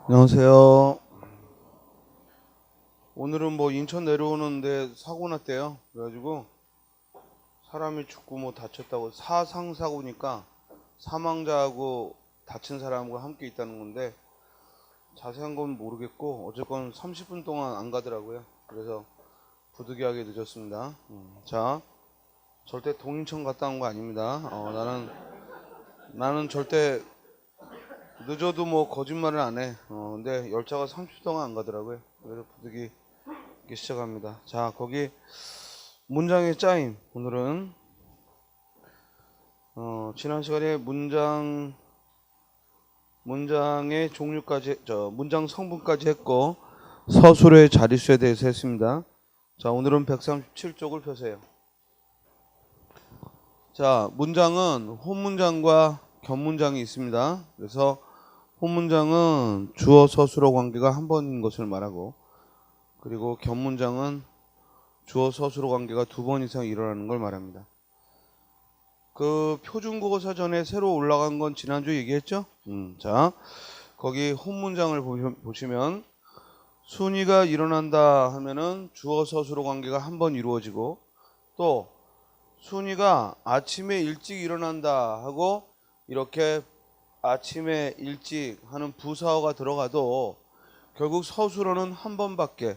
안녕하세요. 오늘은 뭐 인천 내려오는데 사고 났대요. 그래가지고 사람이 죽고 뭐 다쳤다고 사상 사고니까 사망자하고 다친 사람과 함께 있다는 건데 자세한 건 모르겠고 어쨌건 30분 동안 안 가더라고요. 그래서 부득이하게 늦었습니다. 자, 절대 동인천 갔다 온 거 아닙니다. 나는 절대 늦어도 뭐 거짓말을 안 해. 근데 열차가 30분 동안 안 가더라고요. 그래서 부득이 시작합니다. 자, 거기 문장의 짜임. 오늘은 지난 시간에 문장의 종류까지 문장 성분까지 했고 서술의 자릿수에 대해서 했습니다. 자, 오늘은 137쪽을 펴세요. 자, 문장은 혼문장과 겹문장이 있습니다. 그래서 혼문장은 주어 서술어 관계가 한 번인 것을 말하고, 그리고 겹문장은 주어 서술어 관계가 두 번 이상 일어나는 걸 말합니다. 그 표준국어 사전에 새로 올라간 건 지난주 얘기했죠? 자, 거기 혼문장을 보시면 순위가 일어난다 하면은 주어 서술어 관계가 한 번 이루어지고, 또 순위가 아침에 일찍 일어난다 하고 이렇게 아침에 일찍 하는 부사어가 들어가도 결국 서술어는 한 번밖에,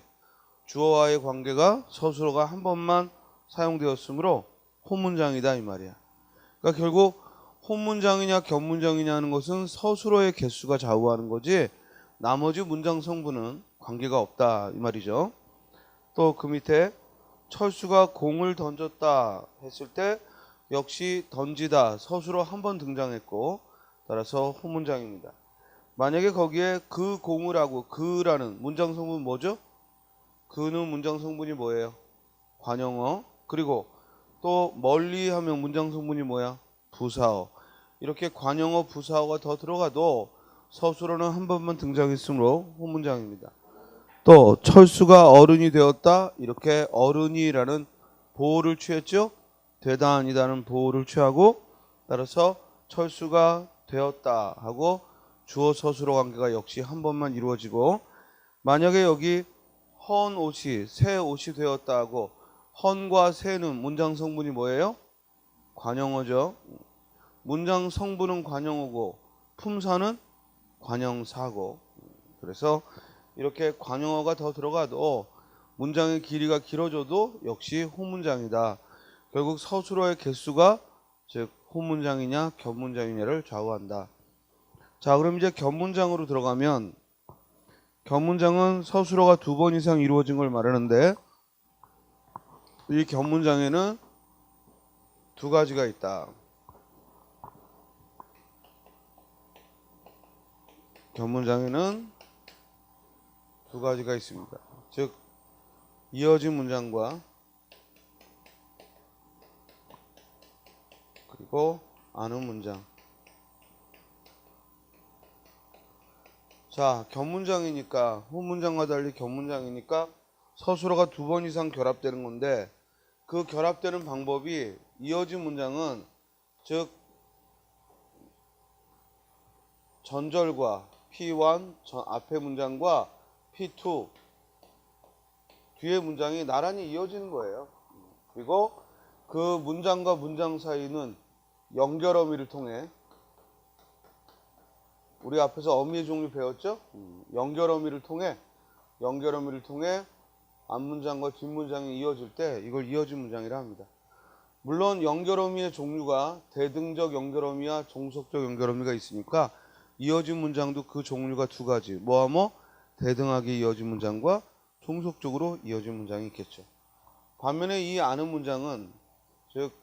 주어와의 관계가 서술어가 한 번만 사용되었으므로 혼문장이다 이 말이야. 그러니까 결국 혼문장이냐 겹문장이냐 하는 것은 서술어의 개수가 좌우하는 거지 나머지 문장 성분은 관계가 없다 이 말이죠. 또 그 밑에 철수가 공을 던졌다 했을 때 역시 던지다 서술어 한 번 등장했고 따라서 혼문장입니다. 만약에 거기에 그 공을 하고 그라는 문장 성분 뭐죠? 그는 문장 성분이 뭐예요? 관용어. 그리고 또 멀리 하면 문장 성분이 뭐야? 부사어. 이렇게 관용어 부사어가 더 들어가도 서술어는 한 번만 등장했으므로 혼문장입니다. 또 철수가 어른이 되었다 이렇게 어른이라는 보호를 취했죠. 되다 아니다는 보호를 취하고 따라서 철수가 되었다 하고 주어 서술어 관계가 역시 한 번만 이루어지고, 만약에 여기 헌 옷이 새 옷이 되었다 하고 헌과 새는 문장 성분이 뭐예요? 관용어죠. 문장 성분은 관용어고 품사는 관용사고, 그래서 이렇게 관용어가 더 들어가도 문장의 길이가 길어져도 역시 혼문장이다. 결국 서술어의 개수가 즉 혼문장이냐 겹문장이냐를 좌우한다. 자, 그럼 이제 겹문장으로 들어가면 겹문장은 서술어가 두 번 이상 이루어진 걸 말하는데 이 겹문장에는 두 가지가 있다. 겹문장에는 두 가지가 있습니다. 즉 이어진 문장과 그리고 아는 문장. 자, 겹문장이니까 혼문장과 달리 겹문장이니까 서술어가 두 번 이상 결합되는 건데 그 결합되는 방법이 이어진 문장은 즉 전절과 P1 앞의 문장과 P2 뒤의 문장이 나란히 이어지는 거예요. 그리고 그 문장과 문장 사이는 연결어미를 통해, 우리 앞에서 어미의 종류 배웠죠? 연결어미를 통해 앞문장과 뒷문장이 이어질 때 이걸 이어진 문장이라 합니다. 물론 연결어미의 종류가 대등적 연결어미와 종속적 연결어미가 있으니까 이어진 문장도 그 종류가 두 가지, 뭐하뭐 대등하게 이어진 문장과 종속적으로 이어진 문장이 있겠죠. 반면에 이 아는 문장은 즉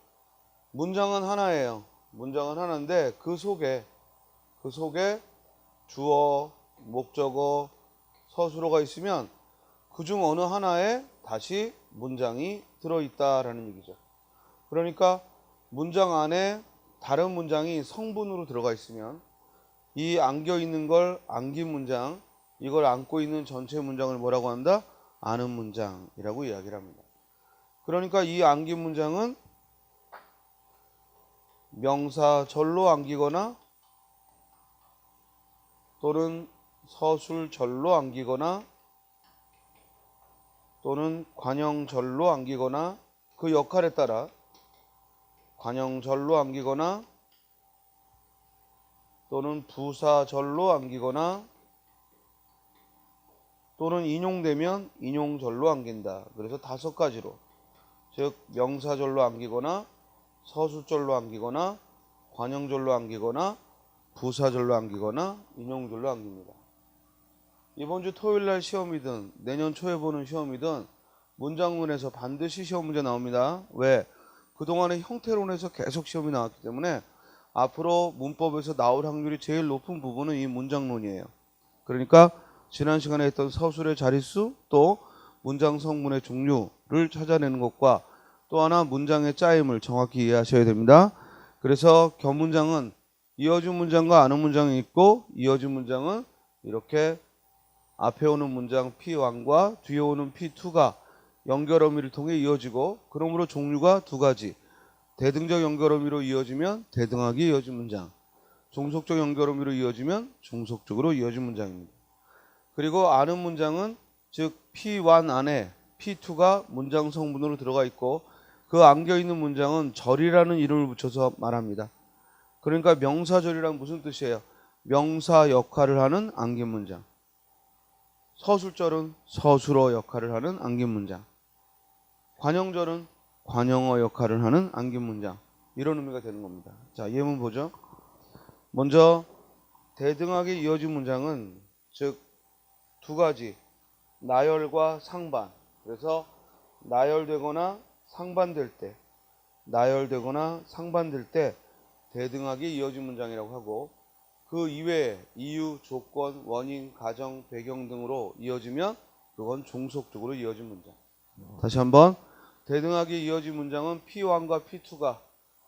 문장은 하나예요. 문장은 하나인데 그 속에 주어, 목적어, 서술어가 있으면 그중 어느 하나에 다시 문장이 들어있다라는 얘기죠. 그러니까 문장 안에 다른 문장이 성분으로 들어가 있으면 이 안겨 있는 걸 안긴 문장, 이걸 안고 있는 전체 문장을 뭐라고 한다? 아는 문장이라고 이야기를 합니다. 그러니까 이 안긴 문장은 명사 절로 안기거나 또는 서술절로 안기거나 또는 관형절로 안기거나 그 역할에 따라 관형절로 안기거나 또는 부사절로 안기거나 또는 인용되면 인용절로 안긴다. 그래서 5가지로 즉 명사절로 안기거나 서술절로 안기거나 관형절로 안기거나 부사절로 안기거나 인용절로 안깁니다. 이번 주 토요일날 시험이든 내년 초에 보는 시험이든 문장문에서 반드시 시험 문제 나옵니다. 왜? 그동안에 형태론에서 계속 시험이 나왔기 때문에 앞으로 문법에서 나올 확률이 제일 높은 부분은 이 문장론이에요. 그러니까 지난 시간에 했던 서술의 자릿수 또 문장 성문의 종류를 찾아내는 것과 또 하나 문장의 짜임을 정확히 이해하셔야 됩니다. 그래서 견문장은 이어진 문장과 아는 문장이 있고 이어진 문장은 이렇게 앞에 오는 문장 P1과 뒤에 오는 P2가 연결 어미를 통해 이어지고 그러므로 종류가 2가지. 대등적 연결 어미로 이어지면 대등하게 이어진 문장, 종속적 연결 어미로 이어지면 종속적으로 이어진 문장입니다. 그리고 아는 문장은 즉 P1 안에 P2가 문장 성분으로 들어가 있고 그 안겨있는 문장은 절이라는 이름을 붙여서 말합니다. 그러니까 명사절이란 무슨 뜻이에요? 명사 역할을 하는 안긴 문장. 서술절은 서술어 역할을 하는 안긴 문장. 관형절은 관형어 역할을 하는 안긴 문장. 이런 의미가 되는 겁니다. 자, 예문 보죠. 먼저 대등하게 이어진 문장은 즉 2가지 나열과 상반. 그래서 나열되거나 상반될 때 대등하게 이어진 문장이라고 하고 그 이외에 이유, 조건, 원인, 가정, 배경 등으로 이어지면 그건 종속적으로 이어진 문장. 다시 한번 대등하게 이어진 문장은 P1과 P2가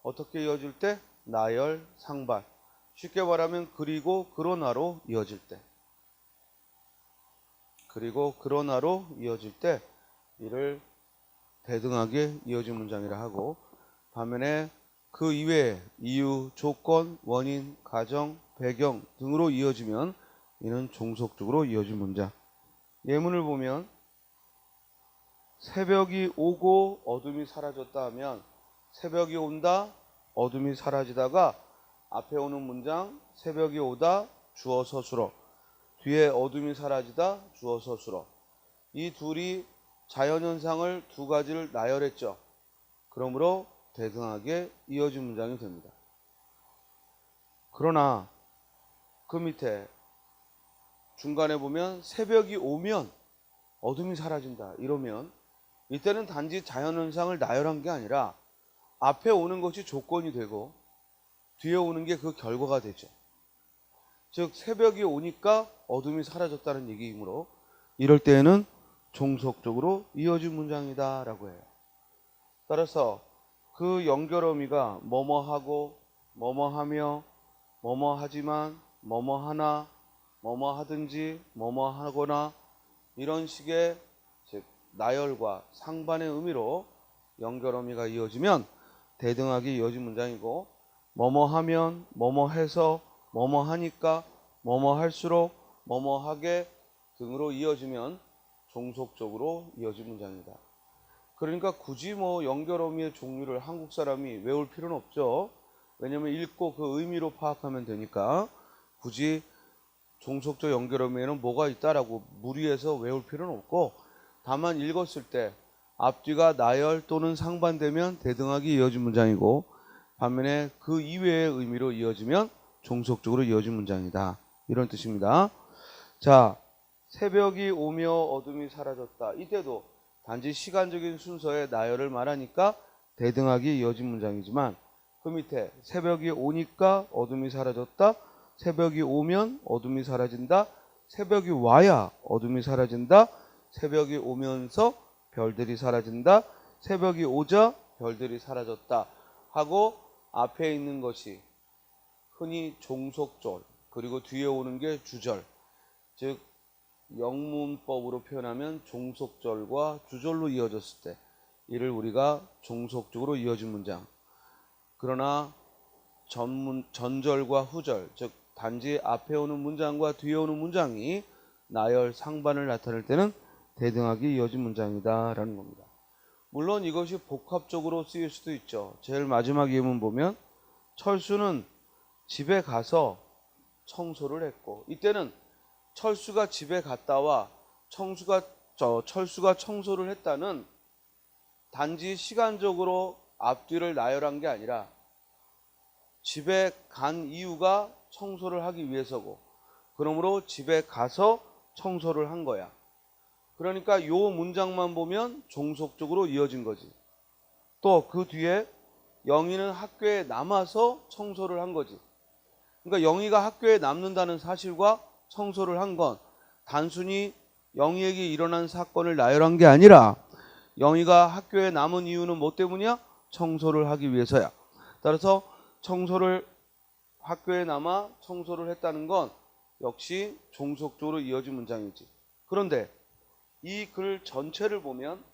어떻게 이어질 때? 나열, 상반. 쉽게 말하면 그리고 그러나로 이어질 때. 이를 대등하게 이어진 문장이라 하고 반면에 그 이외에 이유, 조건, 원인, 가정, 배경 등으로 이어지면 이는 종속적으로 이어진 문장. 예문을 보면 새벽이 오고 어둠이 사라졌다 하면 새벽이 온다, 어둠이 사라지다가 앞에 오는 문장 새벽이 오다, 주어 서술어, 뒤에 어둠이 사라지다, 주어 서술어. 이 둘이 자연현상을 2가지를 나열했죠. 그러므로 대등하게 이어진 문장이 됩니다. 그러나 그 밑에 중간에 보면 새벽이 오면 어둠이 사라진다 이러면 이때는 단지 자연현상을 나열한 게 아니라 앞에 오는 것이 조건이 되고 뒤에 오는 게 그 결과가 되죠. 즉 새벽이 오니까 어둠이 사라졌다는 얘기이므로 이럴 때에는 종속적으로 이어진 문장이다 라고 해요. 따라서 그 연결 어미가 뭐뭐하고 뭐뭐하며 뭐뭐하지만 뭐뭐하나 뭐뭐하든지 뭐뭐하거나 이런 식의 즉 나열과 상반의 의미로 연결 어미가 이어지면 대등하게 이어진 문장이고 뭐뭐하면 뭐뭐해서 뭐뭐하니까 뭐뭐할수록 뭐뭐하게 등으로 이어지면 종속적으로 이어진 문장이다. 그러니까 굳이 뭐 연결 어미의 종류를 한국 사람이 외울 필요는 없죠. 왜냐하면 읽고 그 의미로 파악하면 되니까 굳이 종속적 연결 어미에는 뭐가 있다라고 무리해서 외울 필요는 없고 다만 읽었을 때 앞뒤가 나열 또는 상반되면 대등하게 이어진 문장이고 반면에 그 이외의 의미로 이어지면 종속적으로 이어진 문장이다. 이런 뜻입니다. 자, 새벽이 오며 어둠이 사라졌다. 이때도 단지 시간적인 순서의 나열을 말하니까 대등하게 이어진 문장이지만 그 밑에 새벽이 오니까 어둠이 사라졌다. 새벽이 오면 어둠이 사라진다. 새벽이 와야 어둠이 사라진다. 새벽이 오면서 별들이 사라진다. 새벽이 오자 별들이 사라졌다. 하고 앞에 있는 것이 흔히 종속절 그리고 뒤에 오는 게 주절 즉 영문법으로 표현하면 종속절과 주절로 이어졌을 때 이를 우리가 종속적으로 이어진 문장. 그러나 전절과 후절 즉 단지 앞에 오는 문장과 뒤에 오는 문장이 나열 상반을 나타낼 때는 대등하게 이어진 문장이다 라는 겁니다. 물론 이것이 복합적으로 쓰일 수도 있죠. 제일 마지막 예문 보면 철수는 집에 가서 청소를 했고, 이때는 철수가 집에 갔다와 철수가 청소를 했다는 단지 시간적으로 앞뒤를 나열한 게 아니라 집에 간 이유가 청소를 하기 위해서고, 그러므로 집에 가서 청소를 한 거야. 그러니까 요 문장만 보면 종속적으로 이어진 거지. 또 그 뒤에 영희는 학교에 남아서 청소를 한 거지. 그러니까 영희가 학교에 남는다는 사실과 청소를 한 건 단순히 영희에게 일어난 사건을 나열한 게 아니라 영희가 학교에 남은 이유는 뭐 때문이야? 청소를 하기 위해서야. 따라서 학교에 남아 청소를 했다는 건 역시 종속적으로 이어진 문장이지. 그런데 이 글 전체를 보면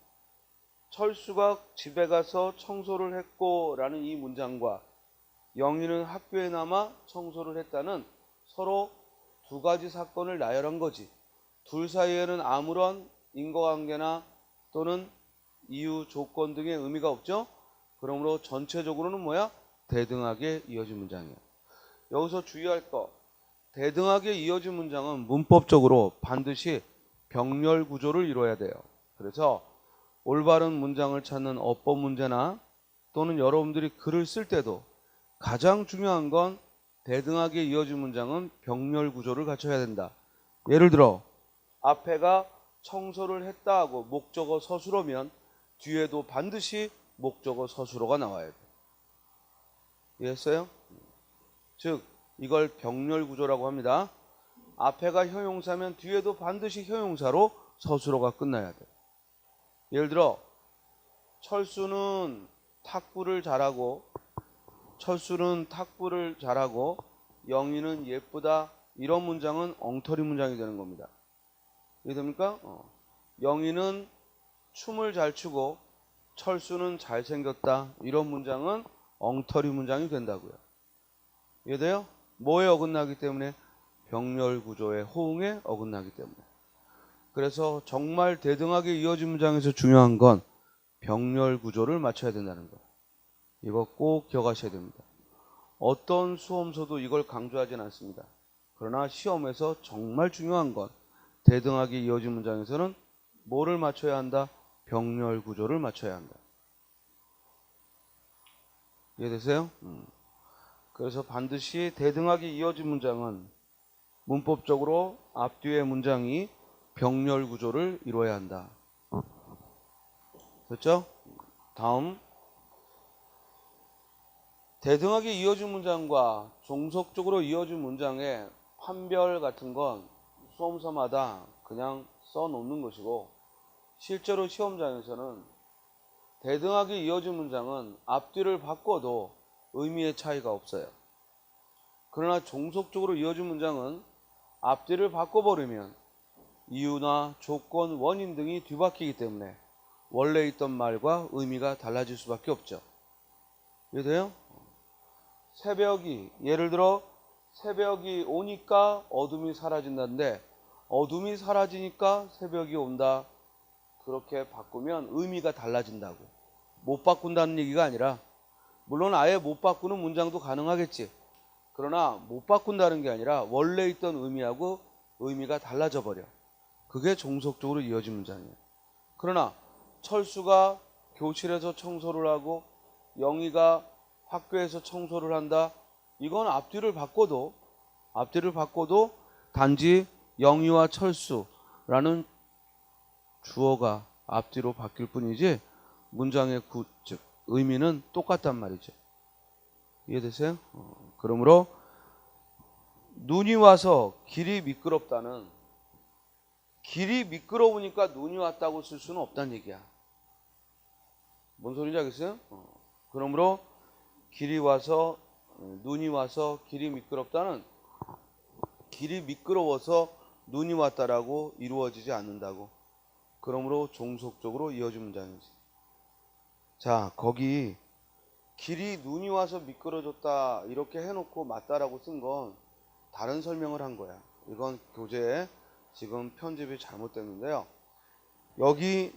철수가 집에 가서 청소를 했고 라는 이 문장과 영희는 학교에 남아 청소를 했다는 서로 두 가지 사건을 나열한 거지. 둘 사이에는 아무런 인과관계나 또는 이유, 조건 등의 의미가 없죠. 그러므로 전체적으로는 뭐야? 대등하게 이어진 문장이야. 여기서 주의할 거, 대등하게 이어진 문장은 문법적으로 반드시 병렬 구조를 이루어야 돼요. 그래서 올바른 문장을 찾는 어법 문제나 또는 여러분들이 글을 쓸 때도 가장 중요한 건 대등하게 이어진 문장은 병렬 구조를 갖춰야 된다. 예를 들어 앞에가 청소를 했다 하고 목적어 서술어면 뒤에도 반드시 목적어 서술어가 나와야 돼. 이해했어요? 즉 이걸 병렬 구조라고 합니다. 앞에가 형용사면 뒤에도 반드시 형용사로 서술어가 끝나야 돼. 예를 들어 철수는 탁구를 잘하고 영희는 예쁘다. 이런 문장은 엉터리 문장이 되는 겁니다. 이해됩니까? 영희는 춤을 잘 추고 철수는 잘생겼다. 이런 문장은 엉터리 문장이 된다고요. 이해돼요? 뭐에 어긋나기 때문에? 병렬 구조의 호응에 어긋나기 때문에. 그래서 정말 대등하게 이어진 문장에서 중요한 건 병렬 구조를 맞춰야 된다는 거. 이거 꼭 기억하셔야 됩니다. 어떤 수험서도 이걸 강조하진 않습니다. 그러나 시험에서 정말 중요한 건 대등하게 이어진 문장에서는 뭐를 맞춰야 한다? 병렬 구조를 맞춰야 한다. 이해되세요? 그래서 반드시 대등하게 이어진 문장은 문법적으로 앞뒤의 문장이 병렬 구조를 이루어야 한다. 됐죠? 다음, 대등하게 이어진 문장과 종속적으로 이어진 문장의 판별 같은 건 수험서마다 그냥 써놓는 것이고, 실제로 시험장에서는 대등하게 이어진 문장은 앞뒤를 바꿔도 의미의 차이가 없어요. 그러나 종속적으로 이어진 문장은 앞뒤를 바꿔버리면 이유나 조건, 원인 등이 뒤바뀌기 때문에 원래 있던 말과 의미가 달라질 수밖에 없죠. 이해돼요? 예를 들어 새벽이 오니까 어둠이 사라진다는데 어둠이 사라지니까 새벽이 온다. 그렇게 바꾸면 의미가 달라진다고. 못 바꾼다는 얘기가 아니라, 물론 아예 못 바꾸는 문장도 가능하겠지. 그러나 못 바꾼다는 게 아니라 원래 있던 의미하고 의미가 달라져 버려. 그게 종속적으로 이어진 문장이에요. 그러나 철수가 교실에서 청소를 하고 영희가 학교에서 청소를 한다. 이건 앞뒤를 바꿔도 단지 영희와 철수라는 주어가 앞뒤로 바뀔 뿐이지 문장의 즉 의미는 똑같단 말이죠. 이해되세요? 그러므로 눈이 와서 길이 미끄럽다는, 길이 미끄러우니까 눈이 왔다고 쓸 수는 없다는 얘기야. 뭔 소리인지 알겠어요? 그러므로 눈이 와서 길이 미끄럽다는, 길이 미끄러워서 눈이 왔다라고 이루어지지 않는다고. 그러므로 종속적으로 이어진 문장이지. 자, 거기 길이 눈이 와서 미끄러졌다 이렇게 해놓고 맞다라고 쓴 건 다른 설명을 한 거야. 이건 교재에 지금 편집이 잘못됐는데요. 여기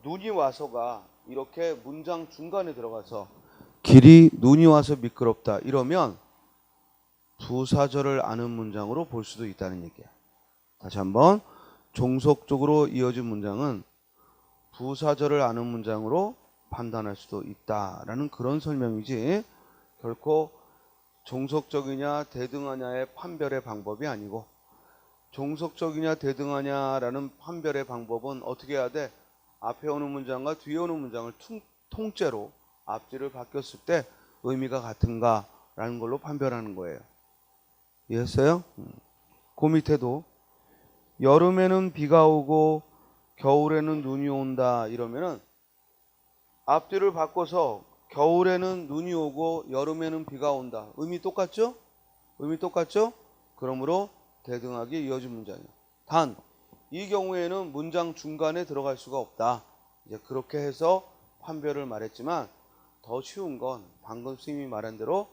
눈이 와서가 이렇게 문장 중간에 들어가서 길이 눈이 와서 미끄럽다 이러면 부사절을 아는 문장으로 볼 수도 있다는 얘기야. 다시 한번, 종속적으로 이어진 문장은 부사절을 아는 문장으로 판단할 수도 있다라는 그런 설명이지, 결코 종속적이냐 대등하냐의 판별의 방법이 아니고, 종속적이냐 대등하냐라는 판별의 방법은 어떻게 해야 돼? 앞에 오는 문장과 뒤에 오는 문장을 통째로 앞뒤를 바뀌었을 때 의미가 같은가라는 걸로 판별하는 거예요. 이해했어요? 그 밑에도 여름에는 비가 오고 겨울에는 눈이 온다 이러면은 앞뒤를 바꿔서 겨울에는 눈이 오고 여름에는 비가 온다. 의미 똑같죠? 의미 똑같죠? 그러므로 대등하게 이어진 문장이에요. 단, 이 경우에는 문장 중간에 들어갈 수가 없다. 이제 그렇게 해서 판별을 말했지만, 더 쉬운 건 방금 스님이 말한 대로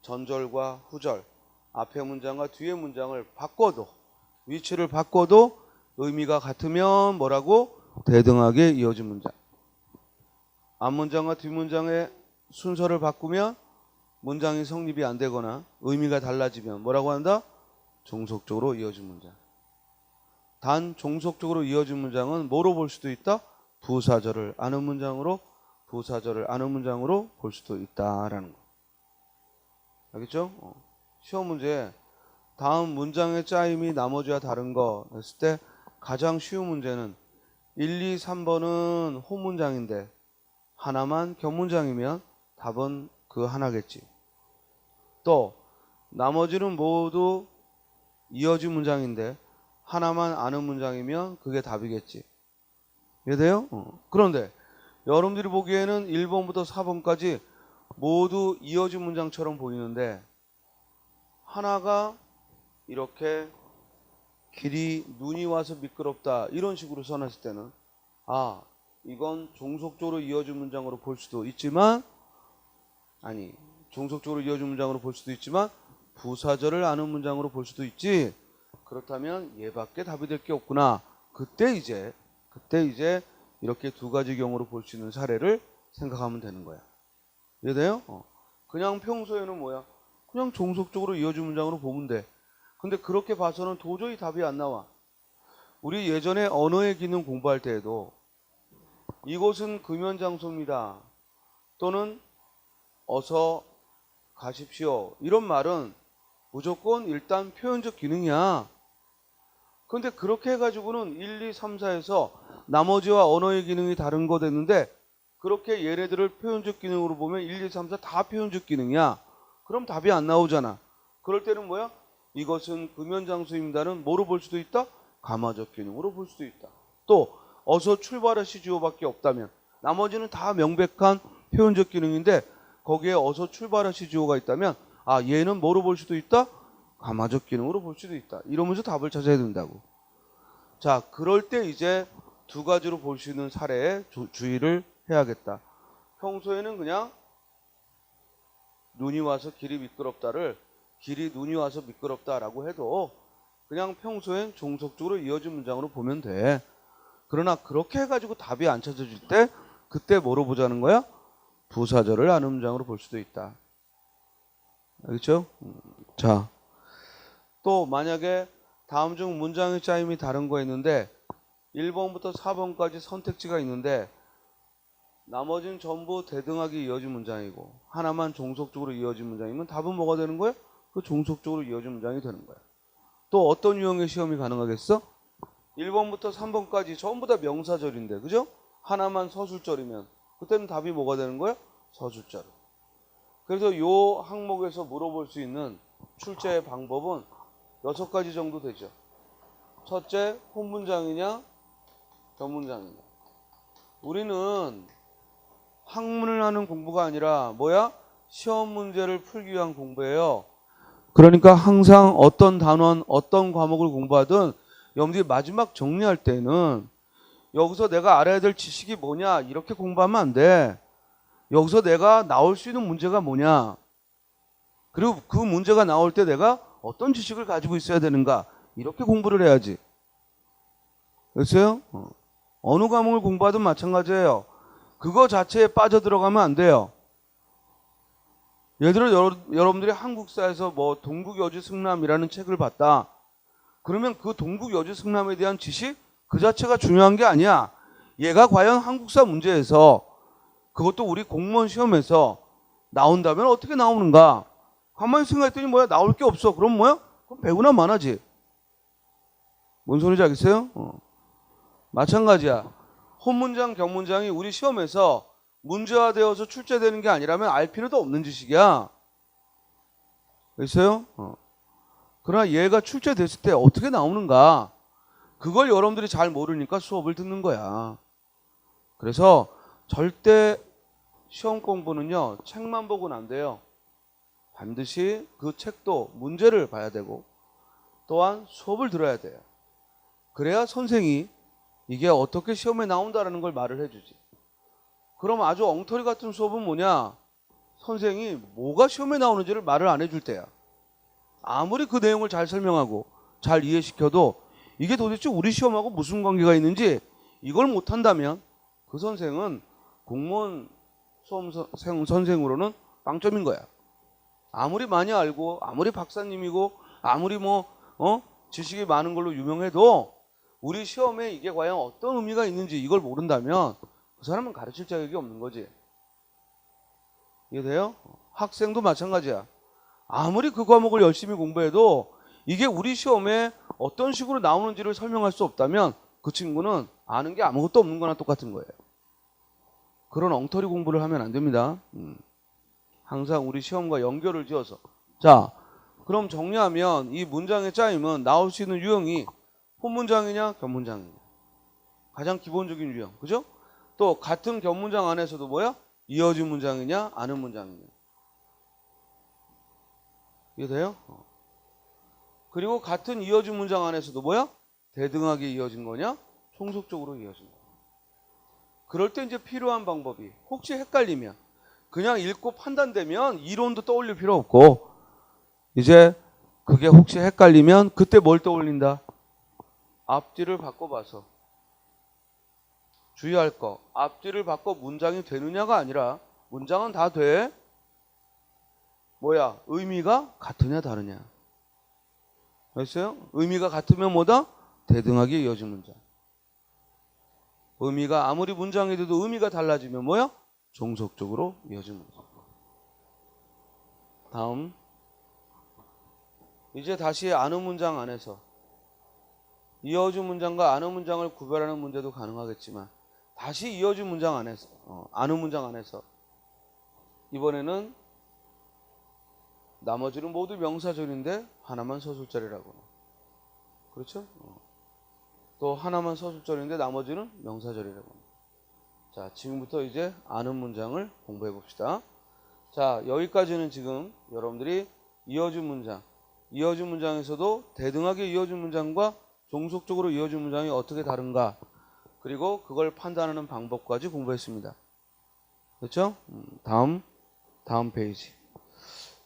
전절과 후절, 앞에 문장과 뒤에 문장을 바꿔도, 위치를 바꿔도 의미가 같으면 뭐라고? 대등하게 이어진 문장. 앞문장과 뒷문장의 순서를 바꾸면 문장이 성립이 안 되거나 의미가 달라지면 뭐라고 한다? 종속적으로 이어진 문장. 단 종속적으로 이어진 문장은 뭐로 볼 수도 있다? 부사절을 아는 문장으로, 부사절을 아는 문장으로 볼 수도 있다라는 거. 알겠죠? 시험 문제 다음 문장의 짜임이 나머지와 다른 거 했을 때 가장 쉬운 문제는 1, 2, 3번은 호문장인데 하나만 겹문장이면 답은 그 하나겠지. 또 나머지는 모두 이어진 문장인데 하나만 아는 문장이면 그게 답이겠지. 이해돼요? 그런데 여러분들이 보기에는 1번부터 4번까지 모두 이어진 문장처럼 보이는데 하나가 이렇게 길이 눈이 와서 미끄럽다 이런 식으로 써놨을 때는 아, 이건 종속적으로 이어진 문장으로 볼 수도 있지만, 아니, 종속적으로 이어진 문장으로 볼 수도 있지만 부사절을 아는 문장으로 볼 수도 있지. 그렇다면 얘밖에 답이 될 게 없구나. 그때 이제 이렇게 두 가지 경우로 볼 수 있는 사례를 생각하면 되는 거야. 이해돼요? 그냥 평소에는 뭐야? 그냥 종속적으로 이어진 문장으로 보면 돼. 근데 그렇게 봐서는 도저히 답이 안 나와. 우리 예전에 언어의 기능 공부할 때에도 이곳은 금연장소입니다. 또는 어서 가십시오. 이런 말은 무조건 일단 표현적 기능이야. 근데 그렇게 해가지고는 1, 2, 3, 4에서 나머지와 언어의 기능이 다른 거 됐는데 그렇게 얘네들을 표현적 기능으로 보면 1, 2, 3, 4 다 표현적 기능이야. 그럼 답이 안 나오잖아. 그럴 때는 뭐야? 이것은 금연장소입니다는 뭐로 볼 수도 있다? 가마적 기능으로 볼 수도 있다. 또 어서 출발하시지요밖에 없다면 나머지는 다 명백한 표현적 기능인데 거기에 어서 출발하시지요가 있다면 아, 얘는 뭐로 볼 수도 있다? 가마적 기능으로 볼 수도 있다. 이러면서 답을 찾아야 된다고. 자, 그럴 때 이제 두 가지로 볼 수 있는 사례에 주의를 해야겠다. 평소에는 그냥 눈이 와서 길이 미끄럽다를 길이 눈이 와서 미끄럽다라고 해도 그냥 평소엔 종속적으로 이어진 문장으로 보면 돼. 그러나 그렇게 해가지고 답이 안 찾아질 때 그때 뭐로 보자는 거야? 부사절을 아는 문장으로 볼 수도 있다. 알겠죠? 자, 또 만약에 다음 중 문장의 짜임이 다른 거 있는데 1번부터 4번까지 선택지가 있는데 나머지는 전부 대등하게 이어진 문장이고 하나만 종속적으로 이어진 문장이면 답은 뭐가 되는 거야? 그 종속적으로 이어진 문장이 되는 거야. 또 어떤 유형의 시험이 가능하겠어? 1번부터 3번까지 전부 다 명사절인데, 그죠? 하나만 서술절이면 그때는 답이 뭐가 되는 거야? 서술절. 그래서 요 항목에서 물어볼 수 있는 출제의 방법은 6가지 정도 되죠. 첫째, 혼문장이냐 견문장이냐. 우리는 학문을 하는 공부가 아니라 뭐야? 시험 문제를 풀기 위한 공부예요. 그러니까 항상 어떤 단원, 어떤 과목을 공부하든 여러분들이 마지막 정리할 때는 여기서 내가 알아야 될 지식이 뭐냐 이렇게 공부하면 안 돼. 여기서 내가 나올 수 있는 문제가 뭐냐, 그리고 그 문제가 나올 때 내가 어떤 지식을 가지고 있어야 되는가 이렇게 공부를 해야지. 그랬어요? 어느 과목을 공부하든 마찬가지예요. 그거 자체에 빠져들어가면 안 돼요. 예를 들어 여러분들이 한국사에서 뭐 동국여주승남이라는 책을 봤다. 그러면 그 동국여주승남에 대한 지식 그 자체가 중요한 게 아니야. 얘가 과연 한국사 문제에서 그것도 우리 공무원 시험에서 나온다면 어떻게 나오는가? 가만히 생각했더니 뭐야? 나올 게 없어. 그럼 뭐야? 그럼 배우나 마나지. 뭔 소리인지 알겠어요? 마찬가지야. 혼문장, 견문장이 우리 시험에서 문제화되어서 출제되는 게 아니라면 알 필요도 없는 지식이야. 알겠어요? 그러나 얘가 출제됐을 때 어떻게 나오는가? 그걸 여러분들이 잘 모르니까 수업을 듣는 거야. 그래서 절대 시험 공부는요, 책만 보고는 안 돼요. 반드시 그 책도 문제를 봐야 되고 또한 수업을 들어야 돼요. 그래야 선생이 이게 어떻게 시험에 나온다라는 걸 말을 해주지. 그럼 아주 엉터리 같은 수업은 뭐냐? 선생이 뭐가 시험에 나오는지를 말을 안 해줄 때야. 아무리 그 내용을 잘 설명하고 잘 이해시켜도 이게 도대체 우리 시험하고 무슨 관계가 있는지 이걸 못한다면 그 선생은 공무원 수험 선생으로는 빵점인 거야. 아무리 많이 알고 아무리 박사님이고 아무리 지식이 많은 걸로 유명해도 우리 시험에 이게 과연 어떤 의미가 있는지 이걸 모른다면 그 사람은 가르칠 자격이 없는 거지. 이해돼요? 학생도 마찬가지야. 아무리 그 과목을 열심히 공부해도 이게 우리 시험에 어떤 식으로 나오는지를 설명할 수 없다면 그 친구는 아는 게 아무것도 없는 거나 똑같은 거예요. 그런 엉터리 공부를 하면 안 됩니다. 항상 우리 시험과 연결을 지어서. 자, 그럼 정리하면 이 문장의 짜임은 나올 수 있는 유형이 혼문장이냐 견문장이냐. 가장 기본적인 유형. 그죠? 또 같은 견문장 안에서도 뭐야? 이어진 문장이냐 아는 문장이냐. 이해돼요? 그리고 같은 이어진 문장 안에서도 뭐야? 대등하게 이어진 거냐? 총속적으로 이어진 거냐. 그럴 때 이제 필요한 방법이 혹시 헷갈리면 그냥 읽고 판단되면 이론도 떠올릴 필요 없고 이제 그게 혹시 헷갈리면 그때 뭘 떠올린다? 앞뒤를 바꿔봐서 주의할 거 앞뒤를 바꿔 문장이 되느냐가 아니라 문장은 다 돼. 뭐야? 의미가 같으냐 다르냐. 알겠어요? 의미가 같으면 뭐다? 대등하게 이어진 문장. 의미가 아무리 문장이 돼도 의미가 달라지면 뭐야? 종속적으로 이어진 문장. 다음 이제 다시 아는 문장 안에서 이어진 문장과 아는 문장을 구별하는 문제도 가능하겠지만 다시 이어진 문장 안에서 아는 문장 안에서 이번에는 나머지는 모두 명사절인데 하나만 서술절이라고. 그렇죠? 또 하나만 서술절인데 나머지는 명사절이라고. 자, 지금부터 이제 아는 문장을 공부해 봅시다. 자, 여기까지는 지금 여러분들이 이어진 문장에서도 대등하게 이어진 문장과 종속적으로 이어진 문장이 어떻게 다른가, 그리고 그걸 판단하는 방법까지 공부했습니다. 그렇죠? 다음 페이지.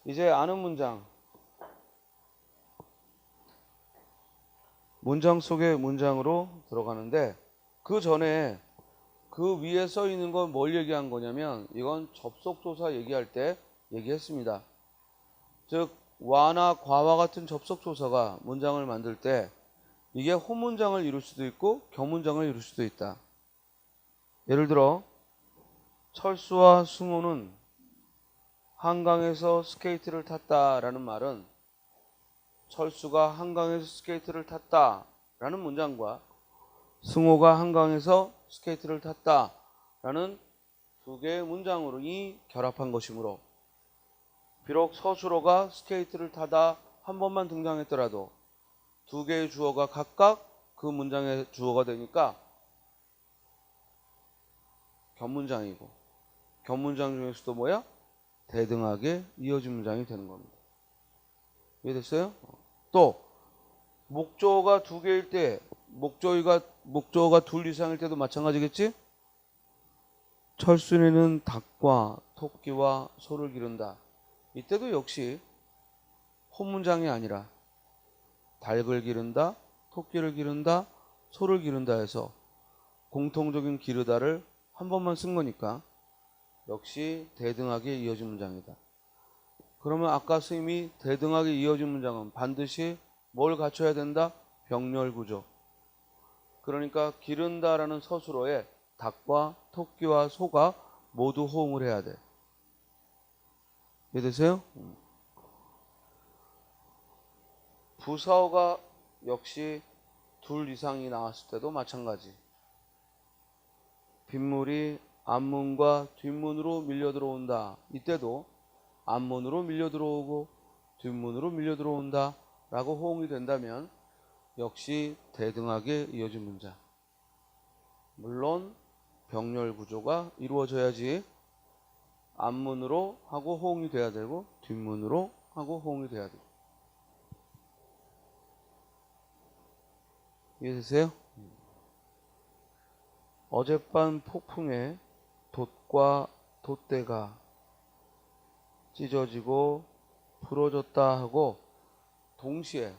이제 아는 문장 속의 문장으로 들어가는데 그 전에 그 위에 써 있는 건 뭘 얘기한 거냐면 이건 접속조사 얘기할 때 얘기했습니다. 즉 와나 과와 같은 접속조사가 문장을 만들 때 이게 혼문장을 이룰 수도 있고 견문장을 이룰 수도 있다. 예를 들어 철수와 승호는 한강에서 스케이트를 탔다라는 말은 철수가 한강에서 스케이트를 탔다라는 문장과 승호가 한강에서 스케이트를 탔다라는 두 개의 문장으로 결합한 것이므로 비록 서술어가 스케이트를 타다 한 번만 등장했더라도 두 개의 주어가 각각 그 문장의 주어가 되니까 견문장이고 견문장 중에서도 뭐야? 대등하게 이어진 문장이 되는 겁니다. 이해됐어요? 또 목조어가 두 개일 때 목조어가 둘 이상일 때도 마찬가지겠지? 철순이는 닭과 토끼와 소를 기른다. 이때도 역시 혼문장이 아니라 닭을 기른다, 토끼를 기른다, 소를 기른다 해서 공통적인 기르다를 한 번만 쓴 거니까 역시 대등하게 이어진 문장이다. 그러면 아까 스님이 대등하게 이어진 문장은 반드시 뭘 갖춰야 된다? 병렬구조. 그러니까 기른다라는 서술어에 닭과 토끼와 소가 모두 호응을 해야 돼. 이해되세요? 부사어가 역시 둘 이상이 나왔을 때도 마찬가지. 빗물이 앞문과 뒷문으로 밀려 들어온다. 이때도 앞문으로 밀려 들어오고 뒷문으로 밀려 들어온다 라고 호응이 된다면 역시 대등하게 이어진 문장. 물론 병렬 구조가 이루어져야지 앞문으로 하고 호응이 돼야 되고 뒷문으로 하고 호응이 돼야 되고. 이해되세요? 어젯밤 폭풍에 돛과 돛대가 찢어지고 부러졌다 하고 동시에,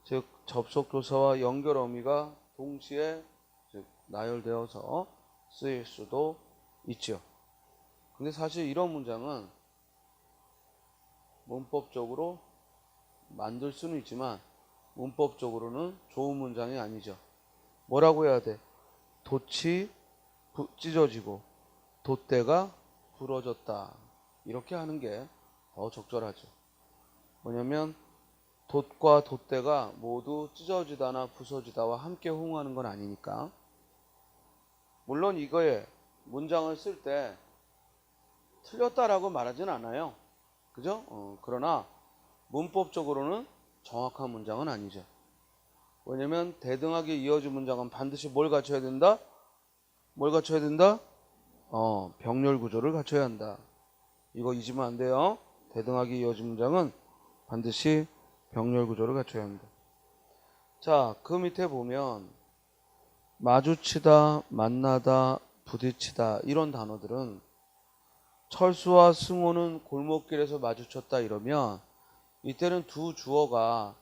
즉 접속조사와 연결 어미가 동시에 즉 나열되어서 쓰일 수도 있죠. 근데 사실 이런 문장은 문법적으로 만들 수는 있지만 문법적으로는 좋은 문장이 아니죠. 뭐라고 해야 돼? 돛이 찢어지고 돛대가 부러졌다. 이렇게 하는 게 더 적절하죠. 뭐냐면 돛과 돛대가 모두 찢어지다나 부서지다와 함께 호응하는 건 아니니까. 물론 이거에 문장을 쓸 때 틀렸다라고 말하진 않아요. 그죠? 그러나 문법적으로는 정확한 문장은 아니죠. 왜냐면 대등하게 이어진 문장은 반드시 뭘 갖춰야 된다? 뭘 갖춰야 된다? 병렬 구조를 갖춰야 한다. 이거 잊으면 안 돼요. 대등하게 이어진 문장은 반드시 병렬 구조를 갖춰야 한다. 자, 그 밑에 보면 마주치다, 만나다, 부딪히다 이런 단어들은 철수와 승호는 골목길에서 마주쳤다 이러면 이때는 두 주어가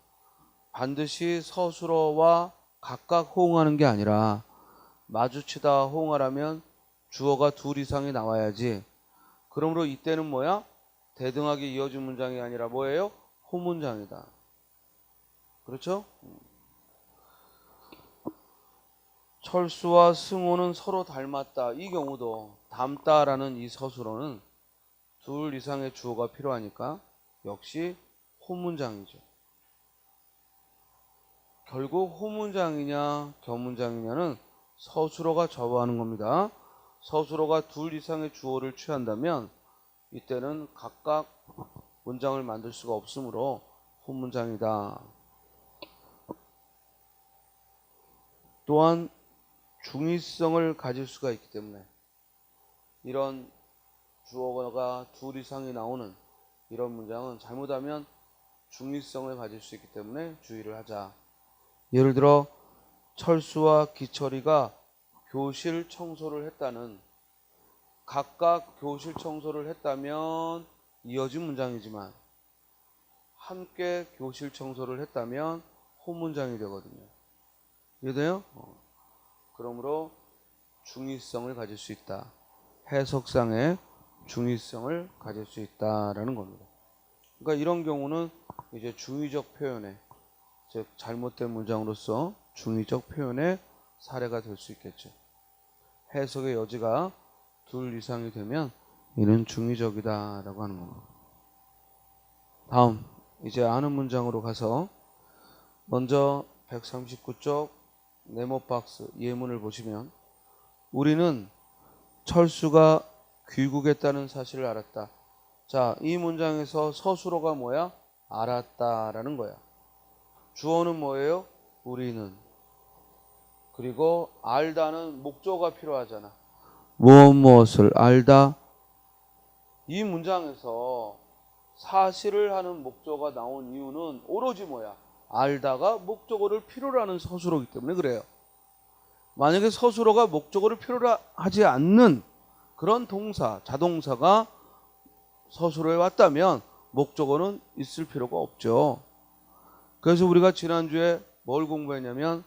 반드시 서술어와 각각 호응하는 게 아니라 마주치다 호응하라면 주어가 둘 이상이 나와야지. 그러므로 이때는 뭐야? 대등하게 이어진 문장이 아니라 뭐예요? 호문장이다. 그렇죠? 철수와 승호는 서로 닮았다. 이 경우도 닮다라는 이 서술어는 둘 이상의 주어가 필요하니까 역시 호문장이죠. 결국 호문장이냐 견문장이냐는 서술어가 좌우하는 겁니다. 서술어가 둘 이상의 주어를 취한다면 이때는 각각 문장을 만들 수가 없으므로 호문장이다. 또한 중의성을 가질 수가 있기 때문에 이런 주어가 둘 이상이 나오는 이런 문장은 잘못하면 중의성을 가질 수 있기 때문에 주의를 하자. 예를 들어 철수와 기철이가 교실 청소를 했다는, 각각 교실 청소를 했다면 이어진 문장이지만 함께 교실 청소를 했다면 호문장이 되거든요. 이해돼요? 그러므로 중의성을 가질 수 있다. 해석상의 중의성을 가질 수 있다라는 겁니다. 그러니까 이런 경우는 이제 중의적 표현에, 즉 잘못된 문장으로서 중의적 표현의 사례가 될 수 있겠죠. 해석의 여지가 둘 이상이 되면 이는 중의적이다라고 하는 겁니다. 다음 이제 아는 문장으로 가서 먼저 139쪽 네모박스 예문을 보시면 우리는 철수가 귀국했다는 사실을 알았다. 자, 이 문장에서 서술어가 뭐야? 알았다라는 거야. 주어는 뭐예요? 우리는. 그리고 알다는 목조가 필요하잖아. 무엇을 알다. 이 문장에서 사실을 하는 목조가 나온 이유는 오로지 뭐야? 알다가 목적어를 필요로 하는 서술어이기 때문에 그래요. 만약에 서술어가 목적어를 필요로 하지 않는 그런 동사, 자동사가 서술어에 왔다면 목적어는 있을 필요가 없죠. 그래서 우리가 지난주에 뭘 공부했냐면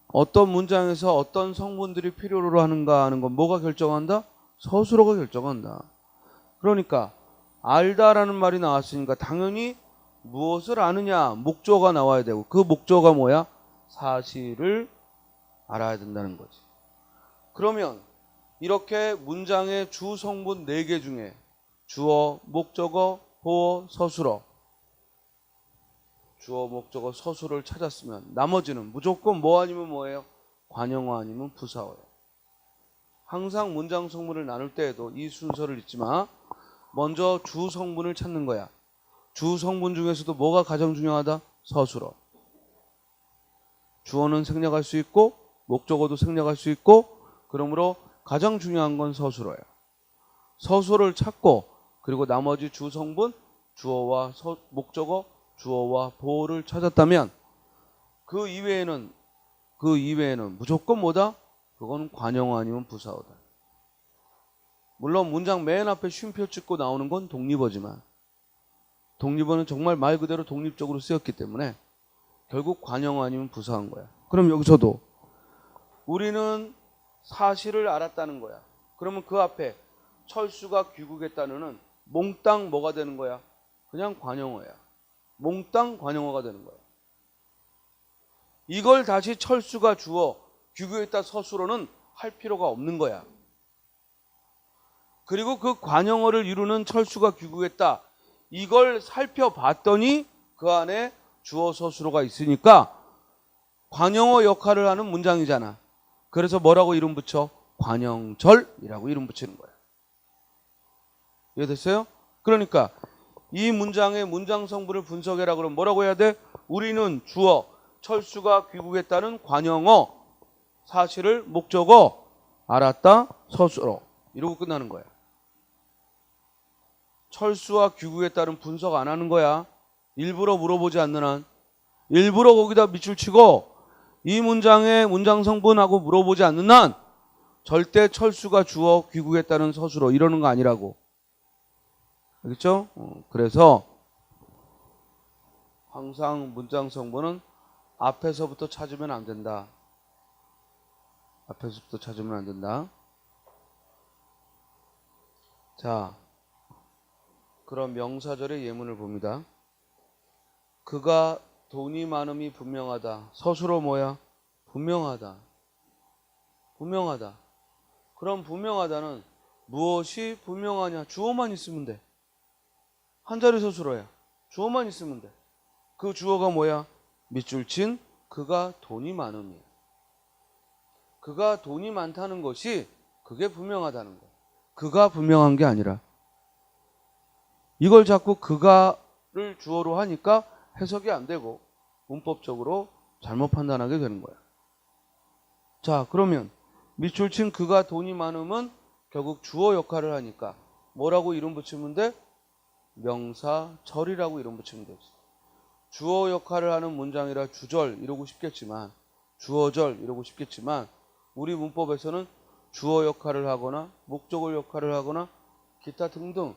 어떤 문장에서 어떤 성분들이 필요로 하는가 하는 건 뭐가 결정한다? 서술어가 결정한다. 그러니까 알다라는 말이 나왔으니까 당연히 무엇을 아느냐 목적어가 나와야 되고 그 목적어가 뭐야? 사실을 알아야 된다는 거지. 그러면 이렇게 문장의 주 성분 4개 중에 주어, 목적어, 보어, 서술어 주어, 목적어, 서술을 찾았으면 나머지는 무조건 뭐 아니면 뭐예요? 관형어 아니면 부사어예요. 항상 문장 성분을 나눌 때에도 이 순서를 잊지 마. 먼저 주 성분을 찾는 거야. 주 성분 중에서도 뭐가 가장 중요하다? 서술어. 주어는 생략할 수 있고 목적어도 생략할 수 있고 그러므로 가장 중요한 건 서술어예요. 서술어를 찾고 그리고 나머지 주 성분, 주어와 목적어, 주어와 보어를 찾았다면 그 이외에는 무조건 뭐다? 그건 관형어 아니면 부사어다. 물론 문장 맨 앞에 쉼표 찍고 나오는 건 독립어지만 독립어는 정말 말 그대로 독립적으로 쓰였기 때문에 결국 관형어 아니면 부사어인 거야. 그럼 여기서도 우리는 사실을 알았다는 거야. 그러면 그 앞에 철수가 귀국했다는 몽땅 뭐가 되는 거야? 그냥 관형어야. 몽땅 관형어가 되는 거야. 이걸 다시 철수가 주어 귀국했다 서술어는 할 필요가 없는 거야. 그리고 그 관형어를 이루는 철수가 귀국했다 이걸 살펴봤더니 그 안에 주어 서술어가 있으니까 관형어 역할을 하는 문장이잖아. 그래서 뭐라고 이름 붙여? 관형절이라고 이름 붙이는 거야. 이해됐어요? 그러니까 이 문장의 문장 성분을 분석해라 그러면 뭐라고 해야 돼? 우리는 주어 철수가 귀국했다는 관형어 사실을 목적어 알았다 서술어 이러고 끝나는 거야. 철수와 귀국했다는 분석 안 하는 거야. 일부러 물어보지 않는 한. 일부러 거기다 밑줄 치고 이 문장의 문장 성분하고 물어보지 않는 한 절대 철수가 주어 귀국했다는 서술어 이러는 거 아니라고. 알겠죠? 그래서 항상 문장 성분은 앞에서부터 찾으면 안 된다. 앞에서부터 찾으면 안 된다. 자, 그럼 명사절의 예문을 봅니다. 그가 돈이 많음이 분명하다. 서술어 뭐야? 분명하다. 분명하다. 그럼 분명하다는 무엇이 분명하냐? 주어만 있으면 돼. 한 자리 서술어야. 주어만 있으면 돼. 그 주어가 뭐야? 밑줄 친 그가 돈이 많음이야. 그가 돈이 많다는 것이 그게 분명하다는 거야. 그가 분명한 게 아니라 이걸 자꾸 그가를 주어로 하니까 해석이 안 되고 문법적으로 잘못 판단하게 되는 거야. 자, 그러면 밑줄 친 그가 돈이 많음은 결국 주어 역할을 하니까 뭐라고 이름 붙이면 돼? 명사절이라고 이름 붙이면 되지. 주어 역할을 하는 문장이라 주절 이러고 싶겠지만 주어절 이러고 싶겠지만 우리 문법에서는 주어 역할을 하거나 목적어 역할을 하거나 기타 등등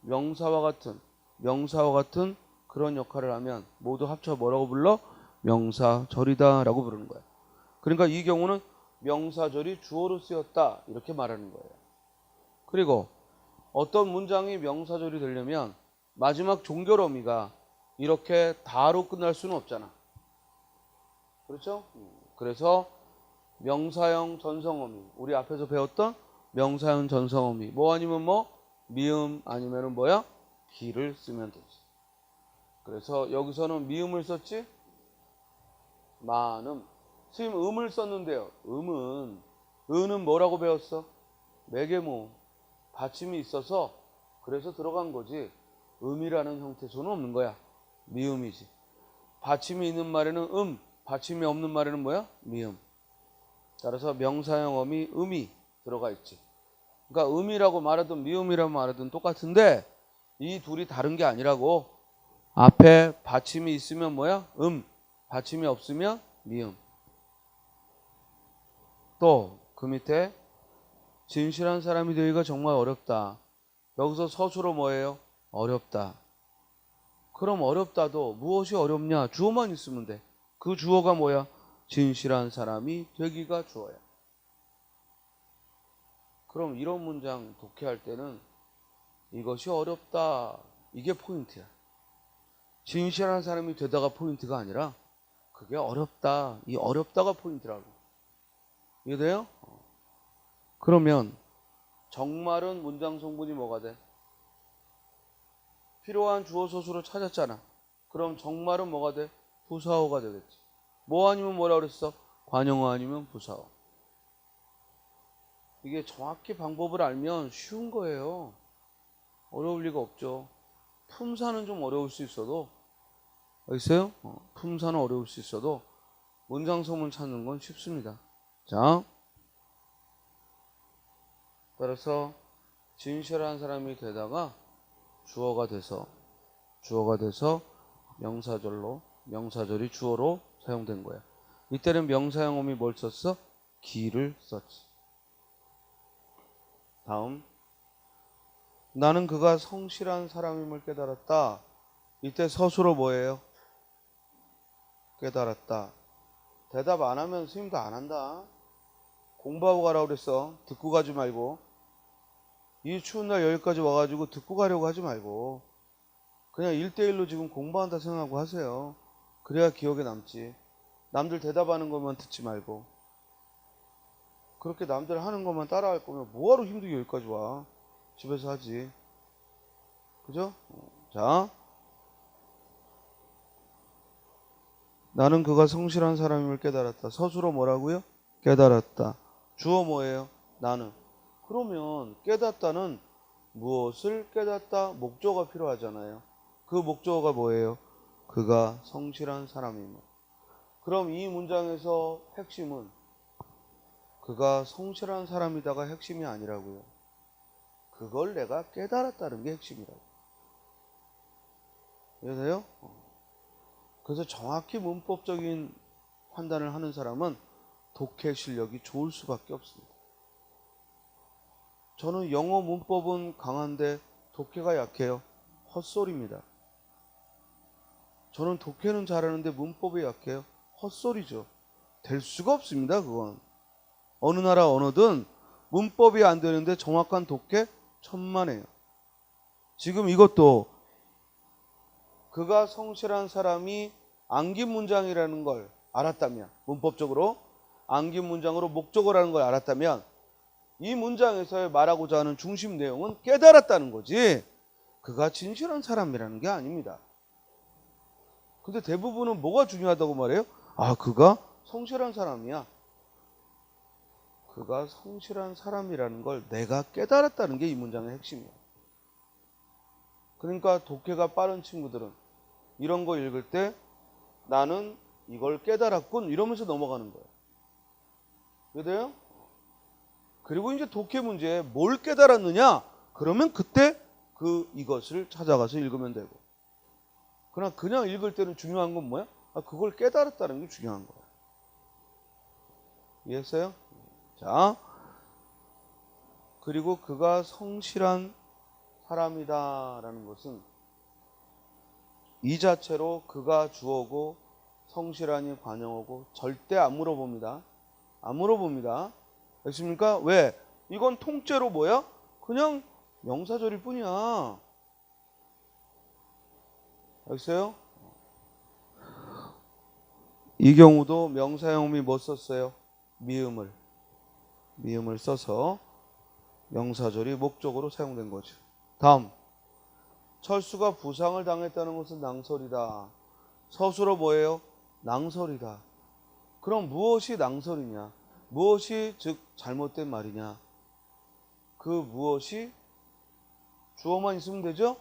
명사와 같은 그런 역할을 하면 모두 합쳐 뭐라고 불러? 명사절이다 라고 부르는 거야. 그러니까 이 경우는 명사절이 주어로 쓰였다 이렇게 말하는 거예요. 그리고 어떤 문장이 명사절이 되려면 마지막 종결 어미가 이렇게 다로 끝날 수는 없잖아. 그렇죠? 그래서 명사형 전성어미 우리 앞에서 배웠던 명사형 전성어미 뭐 아니면 뭐 미음 아니면은 뭐야? 기를 쓰면 되지. 그래서 여기서는 미음을 썼지? 많음. 지금 음을 썼는데요. 은은 뭐라고 배웠어? 매개모. 받침이 있어서 그래서 들어간 거지. 음이라는 형태소는 없는 거야. 미음이지. 받침이 있는 말에는 받침이 없는 말에는 뭐야? 미음. 따라서 명사형 어미 음이 들어가 있지. 그러니까 음이라고 말하든 미음이라고 말하든 똑같은데 이 둘이 다른 게 아니라고. 앞에 받침이 있으면 뭐야? 받침이 없으면 미음. 또 그 밑에 진실한 사람이 되기가 정말 어렵다. 여기서 서술어 뭐예요? 어렵다. 그럼 어렵다도 무엇이 어렵냐? 주어만 있으면 돼. 그 주어가 뭐야? 진실한 사람이 되기가 주어야. 그럼 이런 문장 독해할 때는 이것이 어렵다. 이게 포인트야. 진실한 사람이 되다가 포인트가 아니라 그게 어렵다. 이 어렵다가 포인트라고. 이해돼요? 그러면 정말은 문장 성분이 뭐가 돼? 필요한 주어 서술을 찾았잖아. 그럼 정말은 뭐가 돼? 부사어가 되겠지. 뭐 아니면 뭐라 그랬어? 관용어 아니면 부사어. 이게 정확히 방법을 알면 쉬운 거예요. 어려울 리가 없죠. 품사는 좀 어려울 수 있어도, 알겠어요? 품사는 어려울 수 있어도 문장 성분 찾는 건 쉽습니다. 자, 따라서 진실한 사람이 되다가 주어가 돼서 명사절로, 명사절이 주어로 사용된 거야. 이때는 명사형음이 뭘 썼어? 기를 썼지. 다음, 나는 그가 성실한 사람임을 깨달았다. 이때 서술어 뭐예요? 깨달았다. 대답 안 하면 선생님도 안 한다. 공부하고 가라고 그랬어. 듣고 가지 말고. 이 추운 날 여기까지 와가지고 듣고 가려고 하지 말고 그냥 1대1로 지금 공부한다 생각하고 하세요. 그래야 기억에 남지. 남들 대답하는 것만 듣지 말고. 그렇게 남들 하는 것만 따라할 거면 뭐하러 힘들게 여기까지 와. 집에서 하지. 그죠? 자, 나는 그가 성실한 사람임을 깨달았다. 서술어 뭐라고요? 깨달았다. 주어 뭐예요? 나는. 그러면 깨닫다는 무엇을 깨닫다? 목적어가 필요하잖아요. 그 목적어가 뭐예요? 그가 성실한 사람임을. 그럼 이 문장에서 핵심은 그가 성실한 사람이다가 핵심이 아니라고요. 그걸 내가 깨달았다는 게 핵심이라고. 이해돼요? 그래서 정확히 문법적인 판단을 하는 사람은 독해 실력이 좋을 수밖에 없습니다. 저는 영어 문법은 강한데 독해가 약해요. 헛소리입니다. 저는 독해는 잘하는데 문법이 약해요. 헛소리죠. 될 수가 없습니다. 그건. 어느 나라 언어든 문법이 안 되는데 정확한 독해 천만에요. 지금 이것도 그가 성실한 사람이 안긴 문장이라는 걸 알았다면, 문법적으로 안긴 문장으로 목적어라는 걸 알았다면 이 문장에서 말하고자 하는 중심 내용은 깨달았다는 거지 그가 진실한 사람이라는 게 아닙니다. 근데 대부분은 뭐가 중요하다고 말해요? 아, 그가 성실한 사람이야. 그가 성실한 사람이라는 걸 내가 깨달았다는 게 이 문장의 핵심이야. 그러니까 독해가 빠른 친구들은 이런 거 읽을 때 나는 이걸 깨달았군 이러면서 넘어가는 거예요. 이해돼요? 그리고 이제 독해 문제에 뭘 깨달았느냐? 그러면 그때 이것을 찾아가서 읽으면 되고. 그러나 그냥 읽을 때는 중요한 건 뭐야? 아, 그걸 깨달았다는 게 중요한 거야. 이해했어요? 자, 그리고 그가 성실한 사람이다라는 것은 이 자체로 그가 주어고 성실한이 관용어고 절대 안 물어봅니다. 안 물어봅니다. 알겠습니까? 왜? 이건 통째로 뭐야? 그냥 명사절일 뿐이야. 알겠어요? 이 경우도 명사형음이 뭐 썼어요? 미음을 써서 명사절이 목적으로 사용된 거죠. 다음, 철수가 부상을 당했다는 것은 낭설이다. 서술어 뭐예요? 낭설이다. 그럼 무엇이 낭설이냐? 무엇이 즉 잘못된 말이냐? 그 무엇이 주어만 있으면 되죠?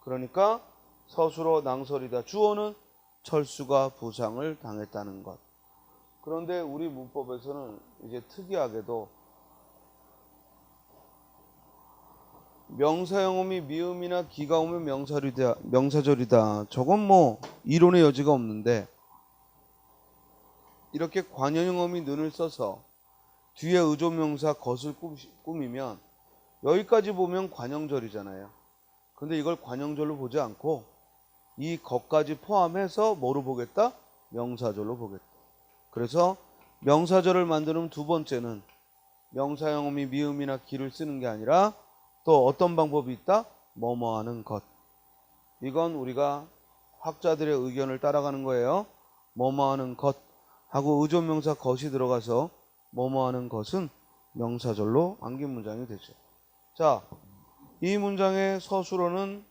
그러니까 서술어 낭설이다. 주어는 철수가 부상을 당했다는 것. 그런데 우리 문법에서는 이제 특이하게도 명사형음이 미음이나 기가 오면 명사절이다. 저건 뭐 이론의 여지가 없는데 이렇게 관형음이 는을 써서 뒤에 의존명사 것을 꾸미면 여기까지 보면 관형절이잖아요. 근데 이걸 관형절로 보지 않고 이 것까지 포함해서 뭐로 보겠다? 명사절로 보겠다. 그래서 명사절을 만드는 두 번째는 명사형음이 미음이나 기를 쓰는 게 아니라 또 어떤 방법이 있다? 뭐뭐 하는 것. 이건 우리가 학자들의 의견을 따라가는 거예요. 뭐뭐 하는 것 하고 의존명사 것이 들어가서 뭐뭐 하는 것은 명사절로 안긴 문장이 되죠. 자, 이 문장의 서술어는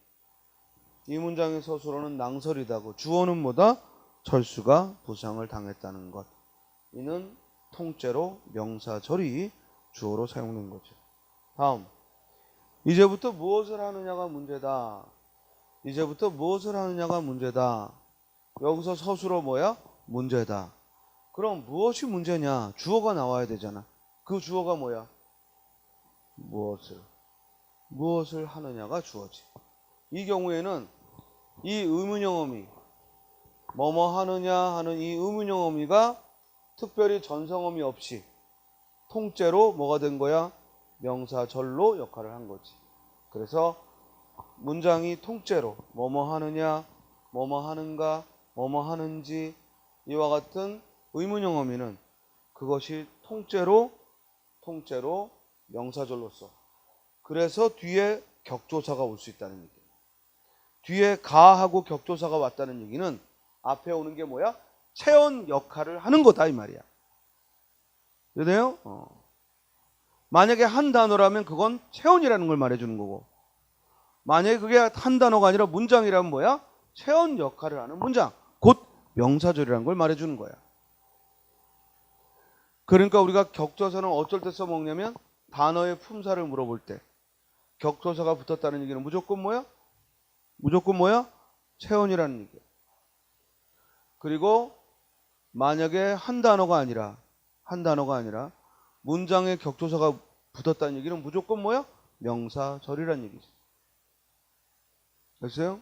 낭설이다고 주어는 뭐다? 철수가 부상을 당했다는 것. 이는 통째로 명사절이 주어로 사용된 거죠. 다음, 이제부터 무엇을 하느냐가 문제다. 여기서 서술어 뭐야? 문제다. 그럼 무엇이 문제냐? 주어가 나와야 되잖아. 그 주어가 뭐야? 무엇을 하느냐가 주어지. 이 경우에는 이 의문형어미 뭐뭐 하느냐 하는 이 의문형어미가 특별히 전성어미 없이 통째로 뭐가 된 거야? 명사절로 역할을 한 거지. 그래서 문장이 통째로 뭐뭐 하느냐, 뭐뭐 하는가, 뭐뭐 하는지 이와 같은 의문형어미는 그것이 통째로 명사절로서 그래서 뒤에 격조사가 올 수 있다는 얘기예요. 뒤에 가하고 격조사가 왔다는 얘기는 앞에 오는 게 뭐야? 체언 역할을 하는 거다 이 말이야. 그래요? 만약에 한 단어라면 그건 체언이라는 걸 말해주는 거고, 만약에 그게 한 단어가 아니라 문장이라면 뭐야? 체언 역할을 하는 문장, 곧 명사절이라는 걸 말해주는 거야. 그러니까 우리가 격조사는 어쩔 때 써먹냐면 단어의 품사를 물어볼 때 격조사가 붙었다는 얘기는 무조건 뭐야? 체언이라는 얘기야. 그리고 만약에 한 단어가 아니라 문장에 격조사가 붙었다는 얘기는 무조건 뭐야? 명사절이라는 얘기지. 됐어요?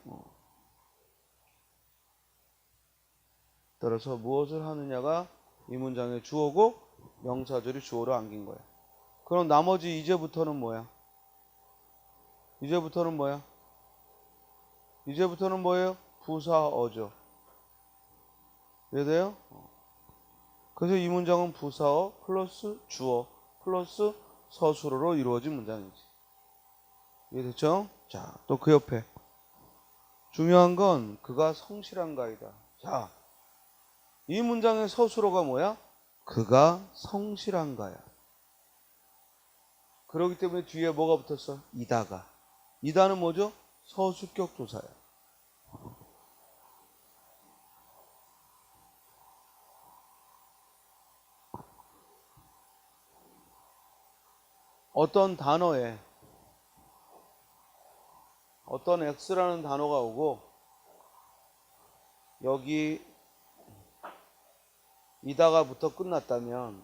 따라서 무엇을 하느냐가 이 문장의 주어고 명사절이 주어로 안긴 거야. 그럼 나머지 이제부터는 뭐야? 이제부터는 뭐예요? 부사어죠. 이해돼요? 그래서 이 문장은 부사어 플러스 주어 플러스 서술어로 이루어진 문장이지. 이해됐죠? 자, 또 그 옆에 중요한 건 그가 성실한가이다. 자, 이 문장의 서술어가 뭐야? 그가 성실한가야. 그렇기 때문에 뒤에 뭐가 붙었어? 이다가. 이다는 뭐죠? 서술격 조사야. 어떤 단어에 어떤 X라는 단어가 오고 여기 이다가 붙어 끝났다면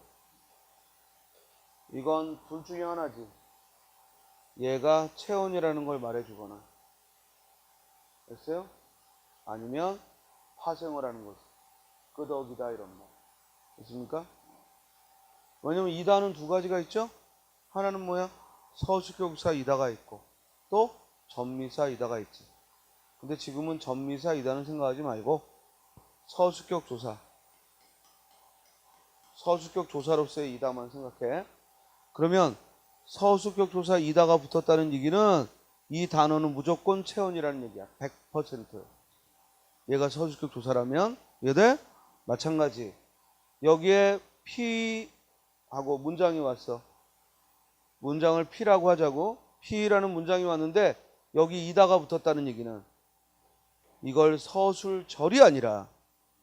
이건 둘 중에 하나지. 얘가 체온이라는 걸 말해주거나 됐어요? 아니면 파생어를 하는 거지. 끄덕이다 이런 말. 됐습니까? 왜냐면 이다는 두 가지가 있죠? 하나는 뭐야? 서술격사 이다가 있고 또 전미사 이다가 있지. 근데 지금은 전미사 이다는 생각하지 말고 서술격 조사로서의 이다만 생각해. 그러면 서술격 조사 이다가 붙었다는 얘기는 이 단어는 무조건 체언이라는 얘기야. 100%. 얘가 서술격 조사라면 얘들 마찬가지. 여기에 P하고 문장이 왔어. 문장을 P라고 하자고. P라는 문장이 왔는데 여기 이다가 붙었다는 얘기는 이걸 서술절이 아니라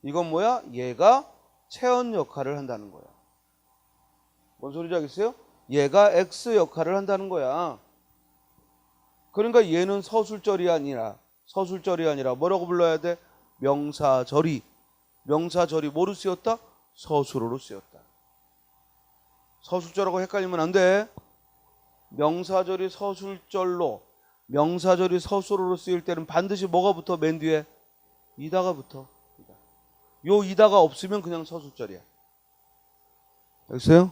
이건 뭐야? 얘가 체언 역할을 한다는 거야. 뭔 소리지 알겠어요? 얘가 X 역할을 한다는 거야. 그러니까 얘는 서술절이 아니라 뭐라고 불러야 돼? 명사절이 뭐로 쓰였다? 서술어로 쓰였다. 서술절하고 헷갈리면 안 돼. 명사절이 서술절로 명사절이 서술어로 쓰일 때는 반드시 뭐가 붙어? 맨 뒤에 이다가 붙어. 요 이다가 없으면 그냥 서술절이야. 알겠어요?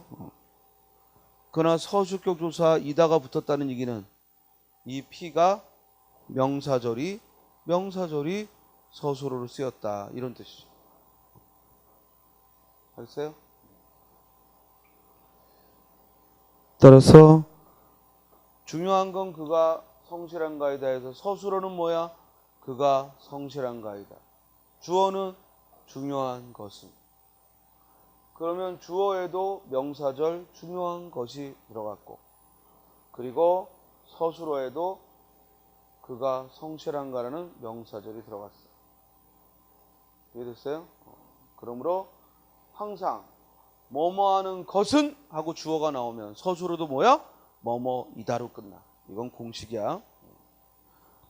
그러나 서술격 조사 이다가 붙었다는 얘기는 이 P가 명사절이 서술어로 쓰였다. 이런 뜻이죠. 알겠어요? 따라서 중요한 건 그가 성실한가이다 해서 서술어는 뭐야? 그가 성실한가이다. 주어는 중요한 것은. 그러면 주어에도 명사절 중요한 것이 들어갔고, 그리고 서술어에도 그가 성실한가라는 명사절이 들어갔어. 이해됐어요? 그러므로 항상 뭐뭐 하는 것은 하고 주어가 나오면 서술어도 뭐야? 뭐뭐이다로 끝나. 이건 공식이야.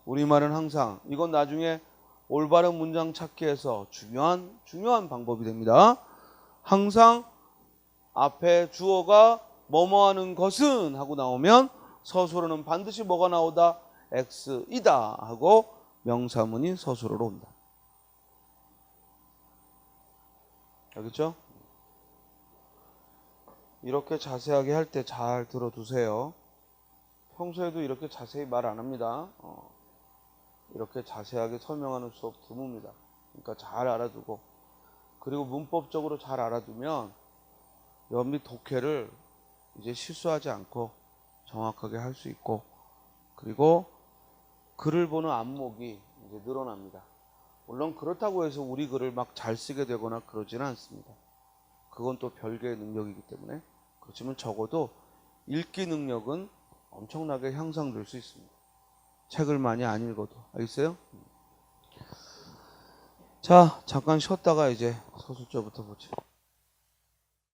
우리말은 항상, 이건 나중에 올바른 문장 찾기에서 중요한 방법이 됩니다. 항상 앞에 주어가 뭐뭐 하는 것은 하고 나오면 서술어는 반드시 뭐가 나오다? X이다 하고 명사문이 서술어로 온다. 알겠죠? 이렇게 자세하게 할 때 잘 들어두세요. 평소에도 이렇게 자세히 말 안 합니다. 이렇게 자세하게 설명하는 수업 드뭅니다. 그러니까 잘 알아두고, 그리고 문법적으로 잘 알아두면 연립 독해를 이제 실수하지 않고 정확하게 할 수 있고, 그리고 글을 보는 안목이 이제 늘어납니다. 물론 그렇다고 해서 우리 글을 막 잘 쓰게 되거나 그러지는 않습니다. 그건 또 별개의 능력이기 때문에. 그렇지만 적어도 읽기 능력은 엄청나게 향상될 수 있습니다. 책을 많이 안 읽어도. 알겠어요? 자, 잠깐 쉬었다가 이제 서술조부터 보죠.